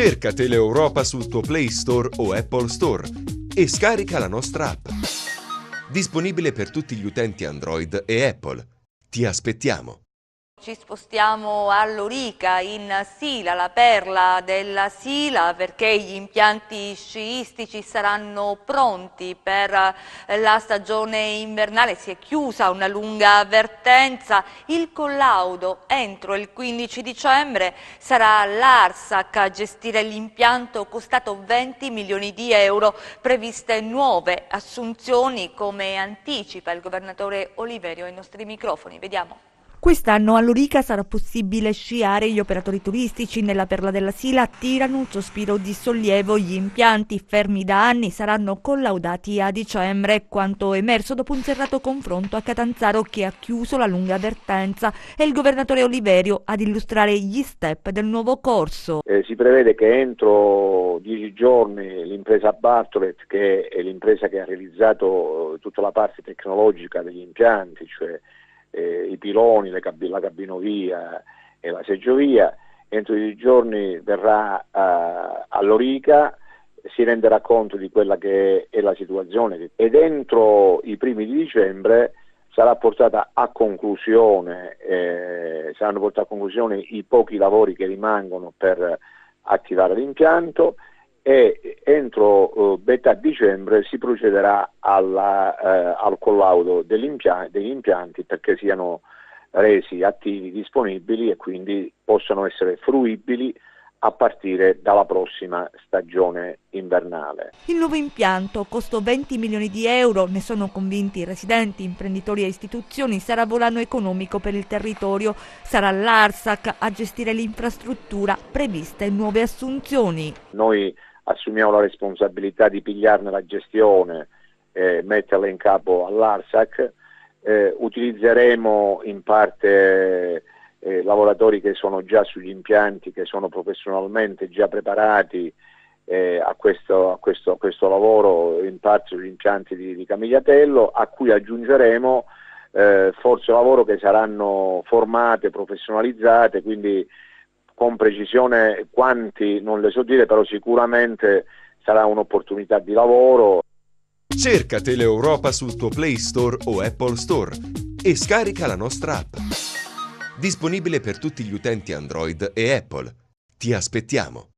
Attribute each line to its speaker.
Speaker 1: Cerca Teleeuropa sul tuo Play Store o Apple Store e scarica la nostra app. Disponibile per tutti gli utenti Android e Apple. Ti aspettiamo!
Speaker 2: Ci spostiamo a Lorica, in Sila, la perla della Sila, perché gli impianti sciistici saranno pronti per la stagione invernale. Si è chiusa una lunga vertenza. Il collaudo entro il 15 dicembre sarà l'ARSAC a gestire l'impianto, costato 20 milioni di euro, previste nuove assunzioni, come anticipa il governatore Oliverio ai nostri microfoni. Vediamo.
Speaker 3: Quest'anno a Lorica sarà possibile sciare. Gli operatori turistici nella perla della Sila attirano un sospiro di sollievo. Gli impianti fermi da anni saranno collaudati a dicembre, quanto emerso dopo un serrato confronto a Catanzaro che ha chiuso la lunga vertenza. È il governatore Oliverio ad illustrare gli step del nuovo corso.
Speaker 4: Si prevede che entro 10 giorni l'impresa Bartolet, che è l'impresa che ha realizzato tutta la parte tecnologica degli impianti, cioè i piloni, la cabinovia e la seggiovia, entro 10 giorni verrà a Lorica, si renderà conto di quella che è la situazione ed entro i primi di dicembre sarà portata a conclusione, saranno portati a conclusione i pochi lavori che rimangono per attivare l'impianto, e entro metà dicembre si procederà al collaudo degli impianti perché siano resi attivi, disponibili e quindi possano essere fruibili a partire dalla prossima stagione invernale.
Speaker 3: Il nuovo impianto, costo 20 milioni di euro, ne sono convinti residenti, imprenditori e istituzioni, sarà volano economico per il territorio. Sarà l'ARSAC a gestire l'infrastruttura, previste nuove assunzioni.
Speaker 4: Noi assumiamo la responsabilità di pigliarne la gestione e metterla in capo all'ARSAC. Utilizzeremo in parte lavoratori che sono già sugli impianti, che sono professionalmente già preparati a questo lavoro, in parte sugli impianti di Camigliatello, a cui aggiungeremo forze lavoro che saranno formate, professionalizzate, quindi con precisione quanti non le so dire, però sicuramente sarà un'opportunità di lavoro.
Speaker 1: Cerca Teleeuropa sul tuo Play Store o Apple Store e scarica la nostra app. Disponibile per tutti gli utenti Android e Apple. Ti aspettiamo!